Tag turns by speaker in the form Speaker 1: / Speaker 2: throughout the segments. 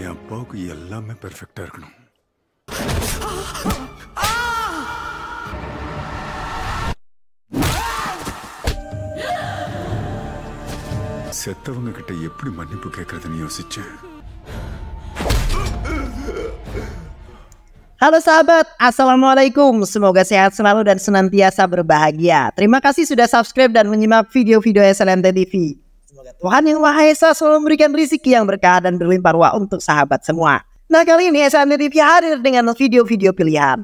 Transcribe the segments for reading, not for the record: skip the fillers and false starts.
Speaker 1: என் அப்பாவுக்கு எல்லாமே பெர்ஃபெக்ட்டா இருக்கணும். செத்தவங்க கிட்ட எப்படி மன்னிப்பு கேட்கறதுன்னு யோசிச்சேன்.
Speaker 2: Halo sahabat, Assalamualaikum. Semoga sehat selalu dan senantiasa berbahagia. Terima kasih sudah subscribe dan menyimak video-video SLNT TV. Semoga Tuhan Yang Maha Esa selalu memberikan rezeki yang berkah dan berlimpah ruah untuk sahabat semua. Nah, kali ini SLNT TV hadir dengan video-video pilihan.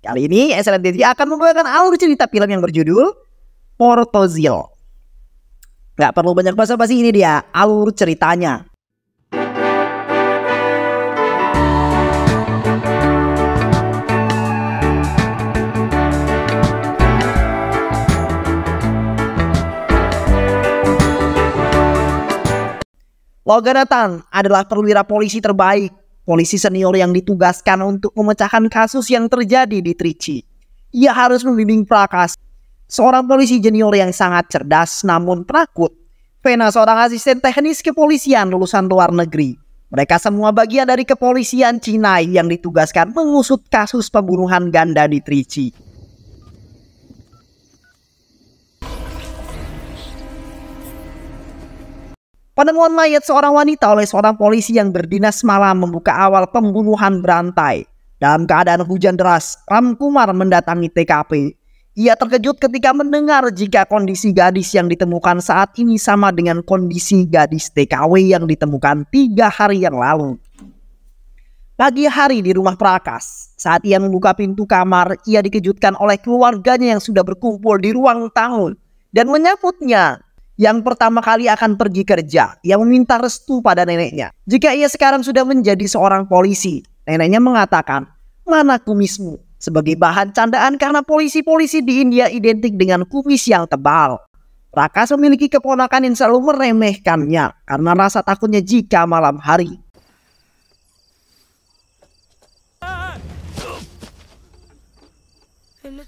Speaker 2: Kali ini SLNT TV akan membawakan alur cerita film yang berjudul Portozil. Gak perlu banyak basa-basi, ini dia alur ceritanya. Logan Nathan adalah perwira polisi terbaik, polisi senior yang ditugaskan untuk memecahkan kasus yang terjadi di Trichy. Ia harus membimbing Prakas, seorang polisi junior yang sangat cerdas namun penakut. Vena, seorang asisten teknis kepolisian lulusan luar negeri. Mereka semua bagian dari kepolisian Cina yang ditugaskan mengusut kasus pembunuhan ganda di Trichy. Penemuan mayat seorang wanita oleh seorang polisi yang berdinas malam membuka awal pembunuhan berantai. Dalam keadaan hujan deras, Ram Kumar mendatangi TKP. Ia terkejut ketika mendengar jika kondisi gadis yang ditemukan saat ini sama dengan kondisi gadis TKW yang ditemukan 3 hari yang lalu. Pagi hari di rumah Prakas, saat ia membuka pintu kamar, ia dikejutkan oleh keluarganya yang sudah berkumpul di ruang tamu dan menyambutnya. Yang pertama kali akan pergi kerja, ia meminta restu pada neneknya. Jika ia sekarang sudah menjadi seorang polisi, neneknya mengatakan, "Mana kumismu?" Sebagai bahan candaan karena polisi-polisi di India identik dengan kumis yang tebal. Prakas memiliki keponakan yang selalu meremehkannya karena rasa takutnya jika malam hari.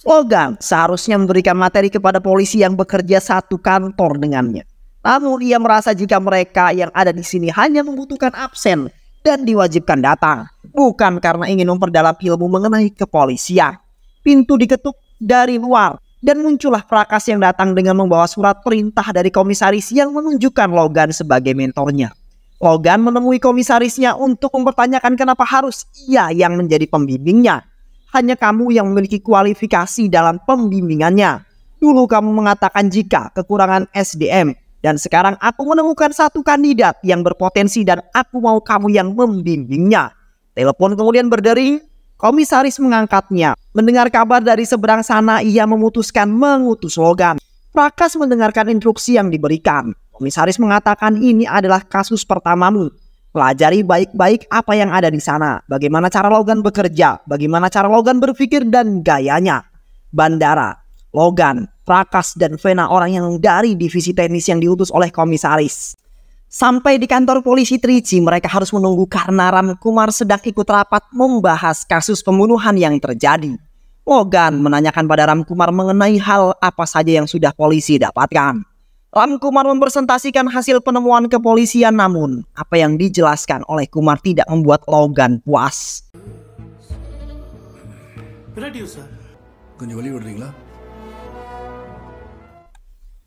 Speaker 2: Logan seharusnya memberikan materi kepada polisi yang bekerja satu kantor dengannya. Namun ia merasa jika mereka yang ada di sini hanya membutuhkan absen dan diwajibkan datang, bukan karena ingin memperdalam ilmu mengenai kepolisian. Pintu diketuk dari luar dan muncullah Prakas yang datang dengan membawa surat perintah dari komisaris yang menunjukkan Logan sebagai mentornya. Logan menemui komisarisnya untuk mempertanyakan kenapa harus ia yang menjadi pembimbingnya. Hanya kamu yang memiliki kualifikasi dalam pembimbingannya. Dulu kamu mengatakan jika kekurangan SDM. Dan sekarang aku menemukan satu kandidat yang berpotensi dan aku mau kamu yang membimbingnya. Telepon kemudian berdering. Komisaris mengangkatnya. Mendengar kabar dari seberang sana, ia memutuskan mengutus Logan. Prakas mendengarkan instruksi yang diberikan. Komisaris mengatakan ini adalah kasus pertamamu. Pelajari baik-baik apa yang ada di sana. Bagaimana cara Logan bekerja. Bagaimana cara Logan berpikir dan gayanya. Bandara, Logan, Prakas, dan Vena orang yang dari divisi teknis yang diutus oleh komisaris. Sampai di kantor polisi Trichy, mereka harus menunggu karena Ram Kumar sedang ikut rapat membahas kasus pembunuhan yang terjadi. Logan menanyakan pada Ram Kumar mengenai hal apa saja yang sudah polisi dapatkan. Ram Kumar mempresentasikan hasil penemuan kepolisian, namun apa yang dijelaskan oleh Kumar tidak membuat Logan puas.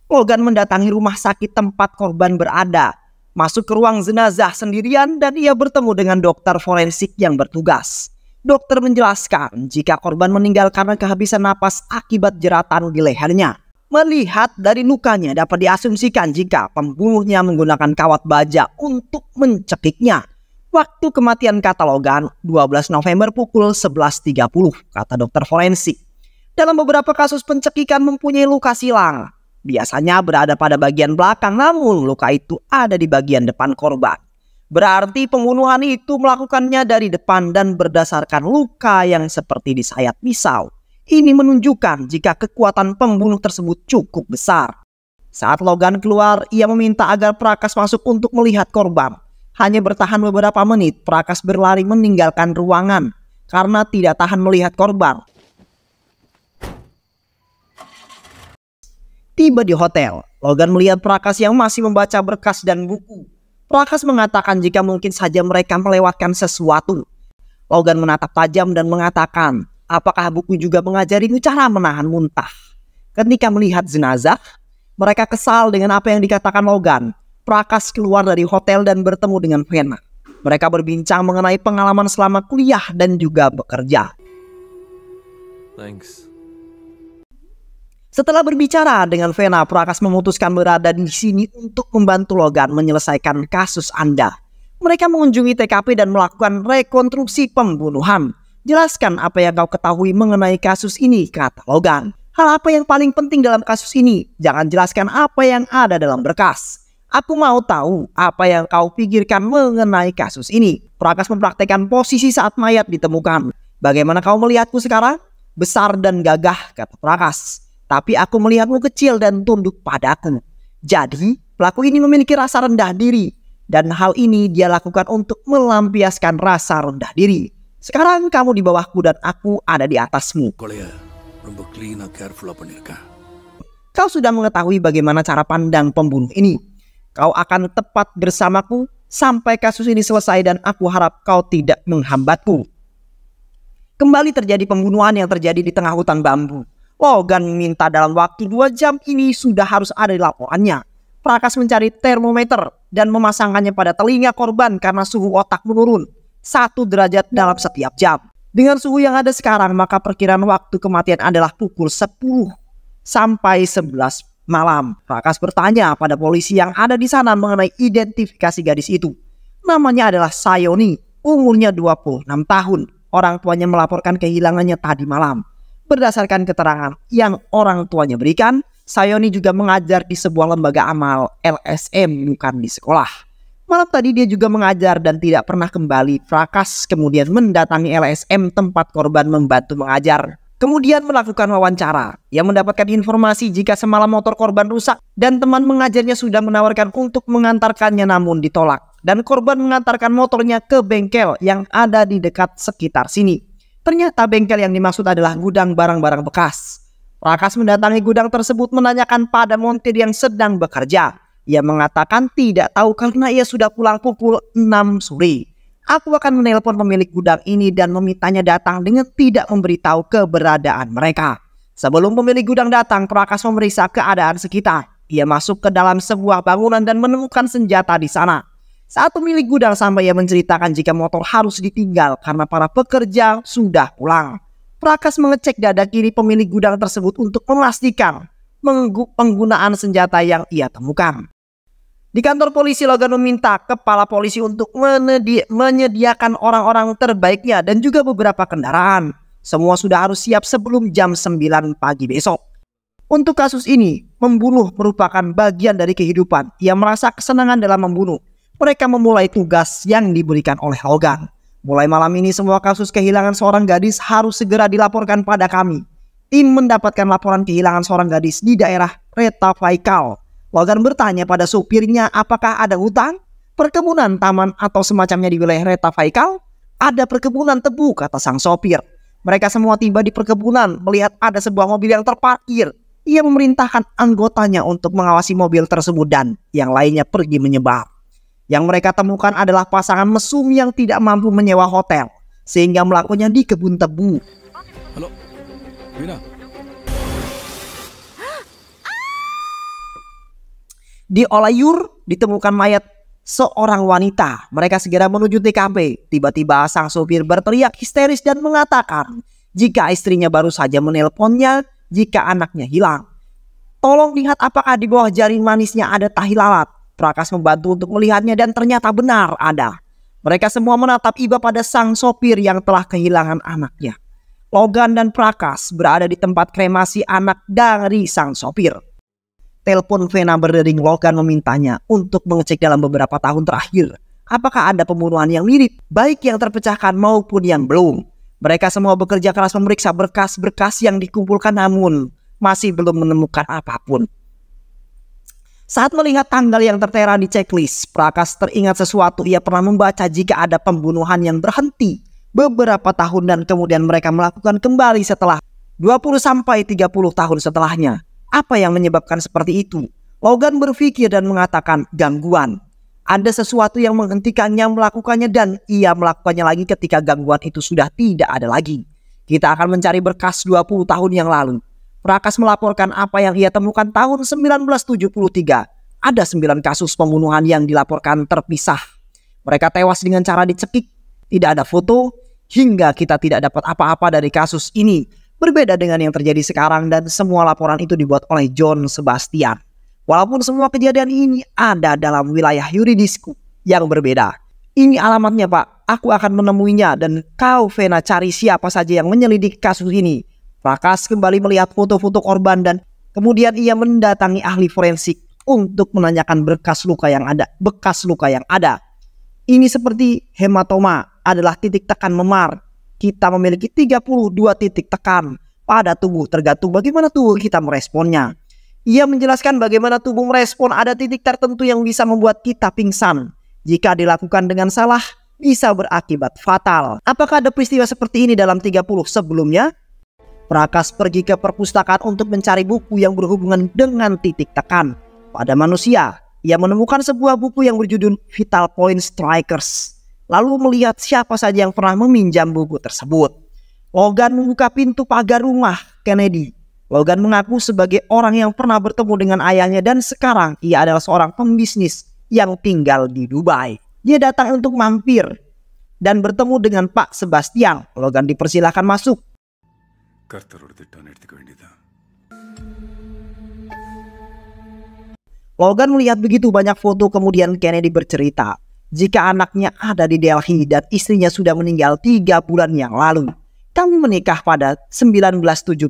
Speaker 2: Logan mendatangi rumah sakit tempat korban berada, masuk ke ruang jenazah sendirian dan ia bertemu dengan dokter forensik yang bertugas. Dokter menjelaskan jika korban meninggal karena kehabisan napas akibat jeratan di lehernya. Melihat dari lukanya dapat diasumsikan jika pembunuhnya menggunakan kawat baja untuk mencekiknya. Waktu kematian kata Logan 12 November pukul 11.30 kata dokter forensik. Dalam beberapa kasus pencekikan mempunyai luka silang. Biasanya berada pada bagian belakang, namun luka itu ada di bagian depan korban. Berarti pembunuhan itu melakukannya dari depan dan berdasarkan luka yang seperti disayat pisau. Ini menunjukkan jika kekuatan pembunuh tersebut cukup besar. Saat Logan keluar, ia meminta agar Prakas masuk untuk melihat korban. Hanya bertahan beberapa menit, Prakas berlari meninggalkan ruangan karena tidak tahan melihat korban. Tiba di hotel, Logan melihat Prakas yang masih membaca berkas dan buku. Prakas mengatakan jika mungkin saja mereka melewatkan sesuatu. Logan menatap tajam dan mengatakan, apakah buku juga mengajarimu cara menahan muntah? Ketika melihat jenazah, mereka kesal dengan apa yang dikatakan Logan. Prakas keluar dari hotel dan bertemu dengan Vena. Mereka berbincang mengenai pengalaman selama kuliah dan juga bekerja.
Speaker 3: Thanks.
Speaker 2: Setelah berbicara dengan Vena, Prakas memutuskan berada di sini untuk membantu Logan menyelesaikan kasus Anda. Mereka mengunjungi TKP dan melakukan rekonstruksi pembunuhan. Jelaskan apa yang kau ketahui mengenai kasus ini, kata Logan. Hal apa yang paling penting dalam kasus ini? Jangan jelaskan apa yang ada dalam berkas. Aku mau tahu apa yang kau pikirkan mengenai kasus ini. Prakas mempraktekkan posisi saat mayat ditemukan. Bagaimana kau melihatku sekarang? Besar dan gagah, kata Prakas. Tapi aku melihatmu kecil dan tunduk padaku. Jadi, pelaku ini memiliki rasa rendah diri. Dan hal ini dia lakukan untuk melampiaskan rasa rendah diri. Sekarang kamu di bawahku dan aku ada di atasmu. Kau sudah mengetahui bagaimana cara pandang pembunuh ini. Kau akan tepat bersamaku sampai kasus ini selesai dan aku harap kau tidak menghambatku. Kembali terjadi pembunuhan yang terjadi di tengah hutan bambu. Logan minta dalam waktu 2 jam ini sudah harus ada di laporannya. Prakas mencari termometer dan memasangkannya pada telinga korban karena suhu otak menurun 1 derajat dalam setiap jam. Dengan suhu yang ada sekarang, maka perkiraan waktu kematian adalah pukul 10 sampai 11 malam. Prakas bertanya pada polisi yang ada di sana mengenai identifikasi gadis itu. Namanya adalah Sayoni, umurnya 26 tahun. Orang tuanya melaporkan kehilangannya tadi malam. Berdasarkan keterangan yang orang tuanya berikan, Sayoni juga mengajar di sebuah lembaga amal LSM, bukan di sekolah. Malam tadi dia juga mengajar dan tidak pernah kembali. Prakas kemudian mendatangi LSM tempat korban membantu mengajar. Kemudian melakukan wawancara. Ia mendapatkan informasi jika semalam motor korban rusak dan teman mengajarnya sudah menawarkan untuk mengantarkannya namun ditolak. Dan korban mengantarkan motornya ke bengkel yang ada di dekat sekitar sini. Ternyata bengkel yang dimaksud adalah gudang barang-barang bekas. Prakas mendatangi gudang tersebut menanyakan pada montir yang sedang bekerja. Ia mengatakan tidak tahu karena ia sudah pulang pukul 6 sore. Aku akan menelpon pemilik gudang ini dan memintanya datang dengan tidak memberitahu keberadaan mereka. Sebelum pemilik gudang datang, Prakas memeriksa keadaan sekitar. Ia masuk ke dalam sebuah bangunan dan menemukan senjata di sana. Saat pemilik gudang sampai ia menceritakan jika motor harus ditinggal karena para pekerja sudah pulang. Prakas mengecek dada kiri pemilik gudang tersebut untuk memastikan penggunaan senjata yang ia temukan. Di kantor polisi, Logan meminta kepala polisi untuk menyediakan orang-orang terbaiknya dan juga beberapa kendaraan. Semua sudah harus siap sebelum jam 9 pagi besok. Untuk kasus ini, membunuh merupakan bagian dari kehidupan. Ia merasa kesenangan dalam membunuh. Mereka memulai tugas yang diberikan oleh Logan. Mulai malam ini semua kasus kehilangan seorang gadis harus segera dilaporkan pada kami. Tim mendapatkan laporan kehilangan seorang gadis di daerah Retafaikal. Logan bertanya pada supirnya apakah ada hutan, perkebunan, taman atau semacamnya di wilayah Retafaikal. Ada perkebunan tebu, kata sang sopir. Mereka semua tiba di perkebunan melihat ada sebuah mobil yang terparkir. Ia memerintahkan anggotanya untuk mengawasi mobil tersebut dan yang lainnya pergi menyebar. Yang mereka temukan adalah pasangan mesum yang tidak mampu menyewa hotel, sehingga melakukannya di kebun tebu.
Speaker 3: Halo, Vina.
Speaker 2: Di Olayur ditemukan mayat seorang wanita. Mereka segera menuju TKP. Tiba-tiba sang sopir berteriak histeris dan mengatakan jika istrinya baru saja menelponnya jika anaknya hilang. Tolong lihat apakah di bawah jari manisnya ada tahi lalat. Prakas membantu untuk melihatnya dan ternyata benar ada. Mereka semua menatap iba pada sang sopir yang telah kehilangan anaknya. Logan dan Prakas berada di tempat kremasi anak dari sang sopir. Telepon Vena berdering. Logan memintanya untuk mengecek dalam beberapa tahun terakhir apakah ada pembunuhan yang mirip, baik yang terpecahkan maupun yang belum. Mereka semua bekerja keras memeriksa berkas-berkas yang dikumpulkan namun masih belum menemukan apapun. Saat melihat tanggal yang tertera di checklist, Prakas teringat sesuatu. Ia pernah membaca jika ada pembunuhan yang berhenti beberapa tahun dan kemudian mereka melakukan kembali setelah 20-30 tahun setelahnya. Apa yang menyebabkan seperti itu? Logan berpikir dan mengatakan gangguan. Ada sesuatu yang menghentikannya melakukannya dan ia melakukannya lagi ketika gangguan itu sudah tidak ada lagi. Kita akan mencari berkas 20 tahun yang lalu. Prakas melaporkan apa yang ia temukan tahun 1973. Ada 9 kasus pembunuhan yang dilaporkan terpisah. Mereka tewas dengan cara dicekik, tidak ada foto, hingga kita tidak dapat apa-apa dari kasus ini. Berbeda dengan yang terjadi sekarang dan semua laporan itu dibuat oleh John Sebastian. Walaupun semua kejadian ini ada dalam wilayah yuridisku yang berbeda. Ini alamatnya Pak, aku akan menemuinya dan kau Vena cari siapa saja yang menyelidiki kasus ini. Prakas kembali melihat foto-foto korban dan kemudian ia mendatangi ahli forensik untuk menanyakan bekas luka yang ada. Ini seperti hematoma adalah titik tekan memar. Kita memiliki 32 titik tekan pada tubuh tergantung bagaimana tubuh kita meresponnya. Ia menjelaskan bagaimana tubuh merespon ada titik tertentu yang bisa membuat kita pingsan. Jika dilakukan dengan salah, bisa berakibat fatal. Apakah ada peristiwa seperti ini dalam 30 sebelumnya? Prakas pergi ke perpustakaan untuk mencari buku yang berhubungan dengan titik tekan pada manusia. Ia menemukan sebuah buku yang berjudul Vital Point Strikers. Lalu melihat siapa saja yang pernah meminjam buku tersebut. Logan membuka pintu pagar rumah Kennedy. Logan mengaku sebagai orang yang pernah bertemu dengan ayahnya dan sekarang ia adalah seorang pembisnis yang tinggal di Dubai. Dia datang untuk mampir dan bertemu dengan Pak Sebastian. Logan dipersilakan masuk. Logan melihat begitu banyak foto, kemudian Kennedy bercerita jika anaknya ada di Delhi dan istrinya sudah meninggal 3 bulan yang lalu. Kami menikah pada 1979.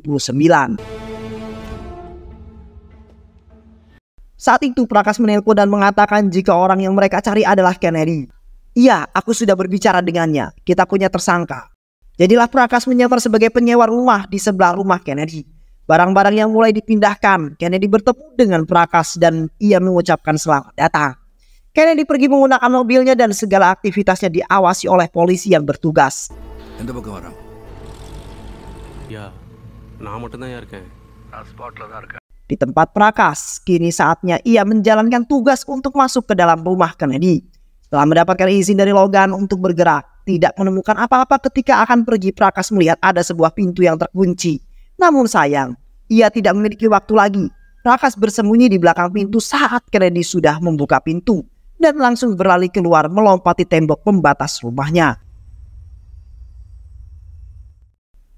Speaker 2: Saat itu Prakas menelpon dan mengatakan jika orang yang mereka cari adalah Kennedy. Iya, aku sudah berbicara dengannya. Kita punya tersangka. Jadilah Prakas menyamar sebagai penyewa rumah di sebelah rumah Kennedy. Barang-barang yang mulai dipindahkan. Kennedy bertemu dengan Prakas dan ia mengucapkan selamat datang. Kennedy pergi menggunakan mobilnya dan segala aktivitasnya diawasi oleh polisi yang bertugas.
Speaker 3: எந்த பக்கம் வரான்?
Speaker 4: யா நான் மட்டும்தான் இருக்கேன்.
Speaker 2: Di tempat Prakas, kini saatnya ia menjalankan tugas untuk masuk ke dalam rumah Kennedy. Setelah mendapatkan izin dari Logan untuk bergerak, tidak menemukan apa-apa ketika akan pergi, Prakas melihat ada sebuah pintu yang terkunci. Namun sayang, ia tidak memiliki waktu lagi. Prakas bersembunyi di belakang pintu saat Kennedy sudah membuka pintu dan langsung berlari keluar melompati tembok pembatas rumahnya.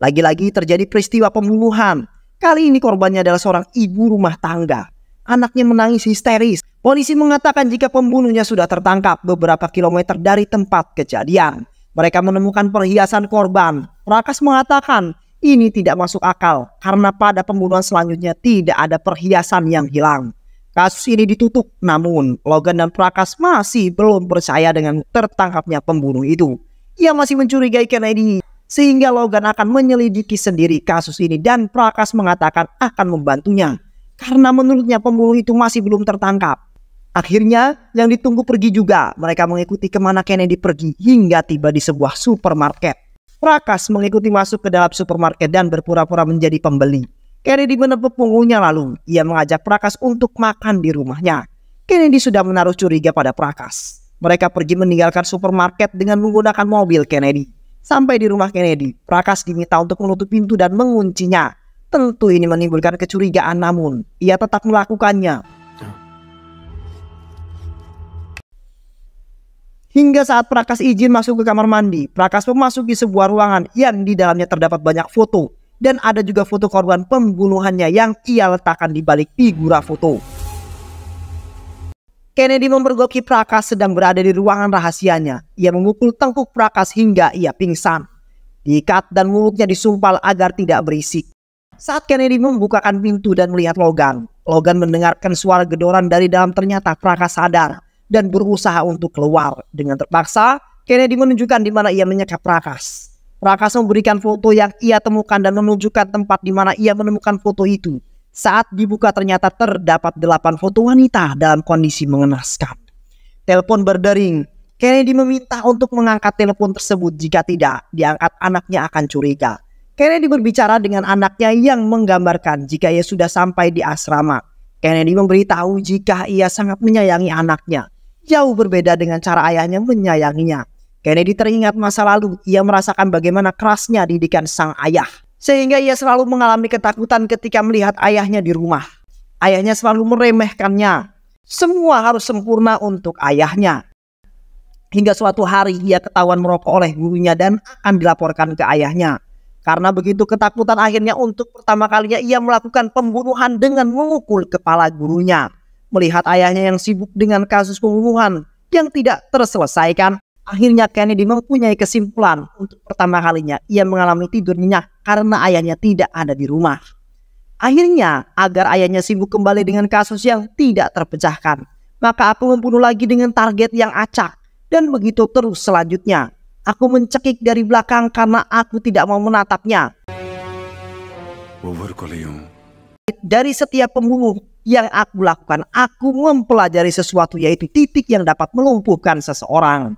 Speaker 2: Lagi-lagi terjadi peristiwa pembunuhan. Kali ini korbannya adalah seorang ibu rumah tangga. Anaknya menangis histeris. Polisi mengatakan jika pembunuhnya sudah tertangkap beberapa kilometer dari tempat kejadian. Mereka menemukan perhiasan korban. Prakas mengatakan ini tidak masuk akal karena pada pembunuhan selanjutnya tidak ada perhiasan yang hilang. Kasus ini ditutup, namun Logan dan Prakas masih belum percaya dengan tertangkapnya pembunuh itu. Ia masih mencurigai Kennedy, sehingga Logan akan menyelidiki sendiri kasus ini dan Prakas mengatakan akan membantunya karena menurutnya pembunuh itu masih belum tertangkap. Akhirnya yang ditunggu pergi juga. Mereka mengikuti kemana Kennedy pergi hingga tiba di sebuah supermarket. Prakas mengikuti masuk ke dalam supermarket dan berpura-pura menjadi pembeli. Kennedy menepuk punggungnya lalu ia mengajak Prakas untuk makan di rumahnya. Kennedy sudah menaruh curiga pada Prakas. Mereka pergi meninggalkan supermarket dengan menggunakan mobil Kennedy. Sampai di rumah Kennedy, Prakas diminta untuk menutup pintu dan menguncinya. Tentu ini menimbulkan kecurigaan, namun ia tetap melakukannya. Hingga saat Prakas izin masuk ke kamar mandi, Prakas memasuki sebuah ruangan yang di dalamnya terdapat banyak foto. Dan ada juga foto korban pembunuhannya yang ia letakkan di balik figura foto. Kennedy memergoki Prakas sedang berada di ruangan rahasianya. Ia memukul tengkuk Prakas hingga ia pingsan. Diikat dan mulutnya disumpal agar tidak berisik. Saat Kennedy membukakan pintu dan melihat Logan, Logan mendengarkan suara gedoran dari dalam. Ternyata Prakas sadar dan berusaha untuk keluar. Dengan terpaksa, Kennedy menunjukkan di mana ia menyekap Prakas. Prakas memberikan foto yang ia temukan dan menunjukkan tempat di mana ia menemukan foto itu. Saat dibuka ternyata terdapat 8 foto wanita dalam kondisi mengenaskan. Telepon berdering. Kennedy meminta untuk mengangkat telepon tersebut. Jika tidak diangkat, anaknya akan curiga. Kennedy berbicara dengan anaknya yang menggambarkan jika ia sudah sampai di asrama. Kennedy memberitahu jika ia sangat menyayangi anaknya. jauh berbeda dengan cara ayahnya menyayanginya. Kennedy teringat masa lalu, ia merasakan bagaimana kerasnya didikan sang ayah. Sehingga ia selalu mengalami ketakutan ketika melihat ayahnya di rumah. Ayahnya selalu meremehkannya. Semua harus sempurna untuk ayahnya. Hingga suatu hari ia ketahuan merokok oleh gurunya dan akan dilaporkan ke ayahnya. Karena begitu ketakutan, akhirnya untuk pertama kalinya ia melakukan pembunuhan dengan memukul kepala gurunya. Melihat ayahnya yang sibuk dengan kasus pembunuhan yang tidak terselesaikan, akhirnya Kennedy mempunyai kesimpulan untuk pertama kalinya ia mengalami tidur nyenyak karena ayahnya tidak ada di rumah. Akhirnya, agar ayahnya sibuk kembali dengan kasus yang tidak terpecahkan, maka aku membunuh lagi dengan target yang acak. Dan begitu terus selanjutnya. Aku mencekik dari belakang karena aku tidak mau menatapnya. Dari setiap pembunuh yang aku lakukan, aku mempelajari sesuatu, yaitu titik yang dapat melumpuhkan seseorang.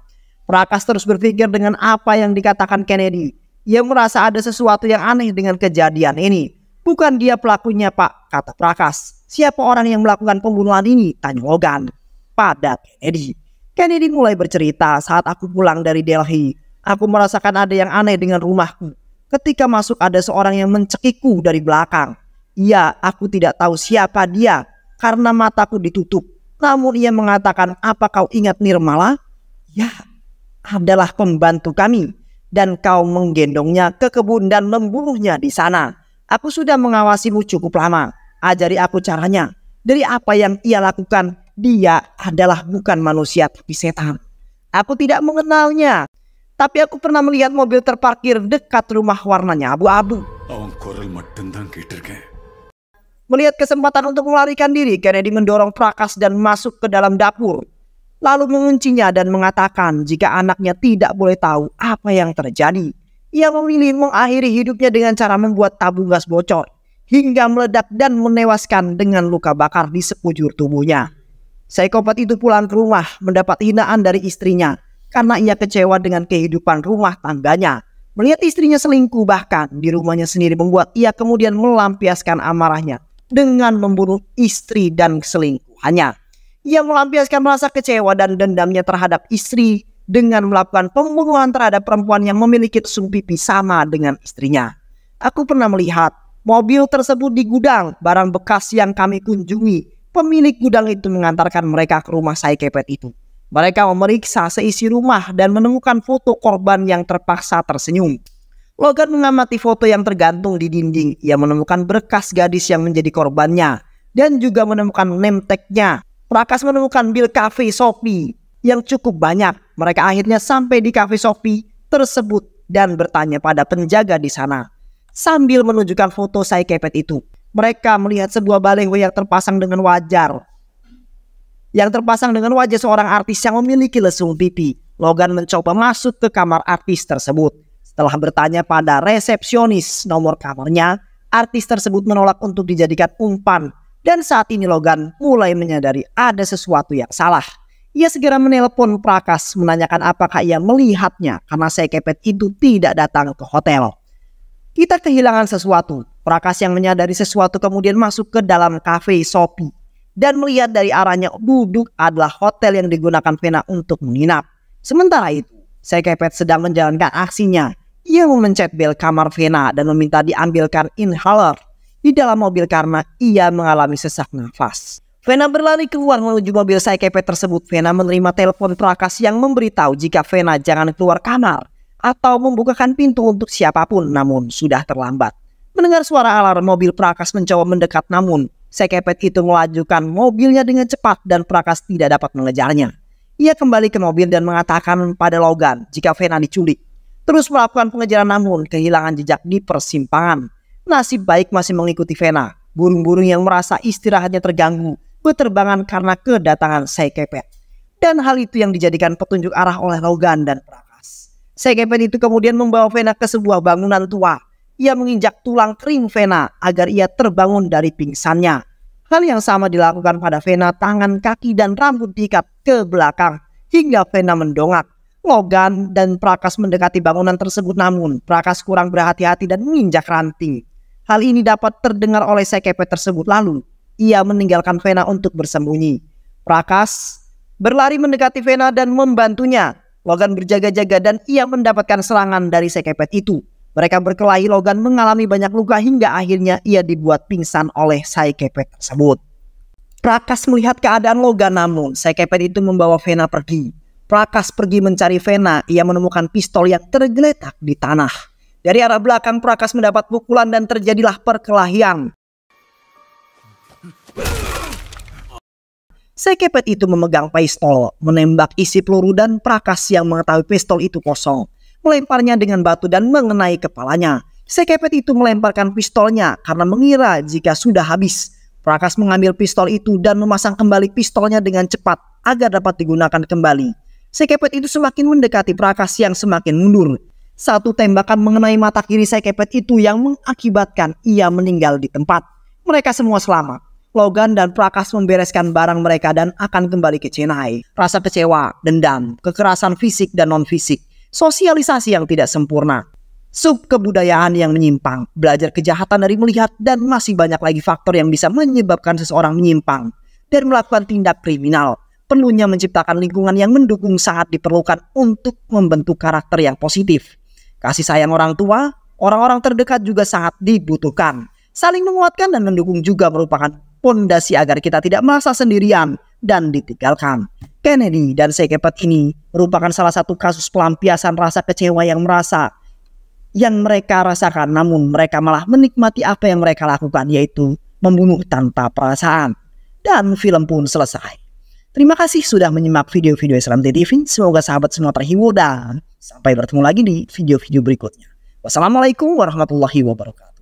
Speaker 2: Prakas terus berpikir dengan apa yang dikatakan Kennedy. Ia merasa ada sesuatu yang aneh dengan kejadian ini. Bukan dia pelakunya, Pak, kata Prakas. Siapa orang yang melakukan pembunuhan ini? Tanya Logan pada Kennedy. Kennedy mulai bercerita, saat aku pulang dari Delhi, aku merasakan ada yang aneh dengan rumahku. Ketika masuk ada seorang yang mencekikku dari belakang. Iya, aku tidak tahu siapa dia karena mataku ditutup. Namun ia mengatakan, apa kau ingat Nirmala? Ya, adalah pembantu kami. Dan kau menggendongnya ke kebun dan membunuhnya di sana. Aku sudah mengawasimu cukup lama. Ajari aku caranya. Dari apa yang ia lakukan, dia adalah bukan manusia tapi setan. Aku tidak mengenalnya. Tapi aku pernah melihat mobil terparkir dekat rumah warnanya abu-abu. Melihat kesempatan untuk melarikan diri, Kennedy mendorong Prakas dan masuk ke dalam dapur. Lalu menguncinya dan mengatakan jika anaknya tidak boleh tahu apa yang terjadi. Ia memilih mengakhiri hidupnya dengan cara membuat tabung gas bocor hingga meledak dan menewaskan dengan luka bakar di sekujur tubuhnya. Psikopat itu pulang ke rumah mendapat hinaan dari istrinya karena ia kecewa dengan kehidupan rumah tangganya. Melihat istrinya selingkuh bahkan di rumahnya sendiri membuat ia kemudian melampiaskan amarahnya dengan membunuh istri dan selingkuhannya. Ia melampiaskan rasa kecewa dan dendamnya terhadap istri dengan melakukan pembunuhan terhadap perempuan yang memiliki tusuk pipi sama dengan istrinya. Aku pernah melihat mobil tersebut di gudang barang bekas yang kami kunjungi. Pemilik gudang itu mengantarkan mereka ke rumah Saikepet itu. Mereka memeriksa seisi rumah dan menemukan foto korban yang terpaksa tersenyum. Logan mengamati foto yang tergantung di dinding. Ia menemukan berkas gadis yang menjadi korbannya dan juga menemukan name tag-nya. Prakas menemukan bil cafe Sophie yang cukup banyak. Mereka akhirnya sampai di cafe Sophie tersebut dan bertanya pada penjaga di sana. Sambil menunjukkan foto Saikepet itu, mereka melihat sebuah baleho yang terpasang dengan wajah seorang artis yang memiliki lesung pipi. Logan mencoba masuk ke kamar artis tersebut. Setelah bertanya pada resepsionis nomor kamarnya, artis tersebut menolak untuk dijadikan umpan. Dan saat ini Logan mulai menyadari ada sesuatu yang salah. Ia segera menelpon Prakas menanyakan apakah ia melihatnya karena Saikepet itu tidak datang ke hotel. Kita kehilangan sesuatu. Prakas yang menyadari sesuatu kemudian masuk ke dalam cafe Sophie dan melihat dari arahnya duduk adalah hotel yang digunakan Vena untuk menginap. Sementara itu, Saikepet sedang menjalankan aksinya. Ia memencet bel kamar Vena dan meminta diambilkan inhaler di dalam mobil karena ia mengalami sesak nafas. Vena berlari keluar menuju mobil Saikepet tersebut. Vena menerima telepon Prakas yang memberitahu jika Vena jangan keluar kamar atau membukakan pintu untuk siapapun, namun sudah terlambat. Mendengar suara alarm, mobil Prakas mencoba mendekat, namun Saikepet itu melajukan mobilnya dengan cepat dan Prakas tidak dapat mengejarnya. Ia kembali ke mobil dan mengatakan pada Logan jika Vena diculik. Terus melakukan pengejaran namun kehilangan jejak di persimpangan. Nasib baik masih mengikuti Vena. Burung-burung yang merasa istirahatnya terganggu berterbangan karena kedatangan Saikepet. Dan hal itu yang dijadikan petunjuk arah oleh Logan dan Prakas. Saikepet itu kemudian membawa Vena ke sebuah bangunan tua. Ia menginjak tulang kering Vena agar ia terbangun dari pingsannya. Hal yang sama dilakukan pada Vena, tangan, kaki, dan rambut diikat ke belakang hingga Vena mendongak. Logan dan Prakas mendekati bangunan tersebut namun Prakas kurang berhati-hati dan menginjak ranting. Hal ini dapat terdengar oleh Saikepet tersebut lalu ia meninggalkan Vena untuk bersembunyi. Prakas berlari mendekati Vena dan membantunya. Logan berjaga-jaga dan ia mendapatkan serangan dari si kepet itu. Mereka berkelahi, Logan mengalami banyak luka hingga akhirnya ia dibuat pingsan oleh si kepet tersebut. Prakas melihat keadaan Logan, namun si kepet itu membawa Vena pergi. Prakas pergi mencari Vena, ia menemukan pistol yang tergeletak di tanah. Dari arah belakang Prakas mendapat pukulan dan terjadilah perkelahian. Si kepet itu memegang pistol, menembak isi peluru dan Prakas yang mengetahui pistol itu kosong melemparnya dengan batu dan mengenai kepalanya. Si kepet itu melemparkan pistolnya karena mengira jika sudah habis. Prakas mengambil pistol itu dan memasang kembali pistolnya dengan cepat agar dapat digunakan kembali. Si kepet itu semakin mendekati Prakas yang semakin mundur. Satu tembakan mengenai mata kiri si kepet itu yang mengakibatkan ia meninggal di tempat. Mereka semua selamat. Logan dan Prakas membereskan barang mereka dan akan kembali ke Chennai. Rasa kecewa, dendam, kekerasan fisik dan non-fisik, sosialisasi yang tidak sempurna, subkebudayaan yang menyimpang, belajar kejahatan dari melihat, dan masih banyak lagi faktor yang bisa menyebabkan seseorang menyimpang dan melakukan tindak kriminal. Perlunya menciptakan lingkungan yang mendukung sangat diperlukan untuk membentuk karakter yang positif. Kasih sayang orang tua, orang-orang terdekat juga sangat dibutuhkan. Saling menguatkan dan mendukung juga merupakan pondasi agar kita tidak merasa sendirian dan ditinggalkan. Kennedy dan si kepet ini merupakan salah satu kasus pelampiasan rasa kecewa yang mereka rasakan, namun mereka malah menikmati apa yang mereka lakukan, yaitu membunuh tanpa perasaan. Dan film pun selesai. Terima kasih sudah menyimak video-video Islam TV. Semoga sahabat semua terhibur dan sampai bertemu lagi di video-video berikutnya. Wassalamualaikum warahmatullahi wabarakatuh.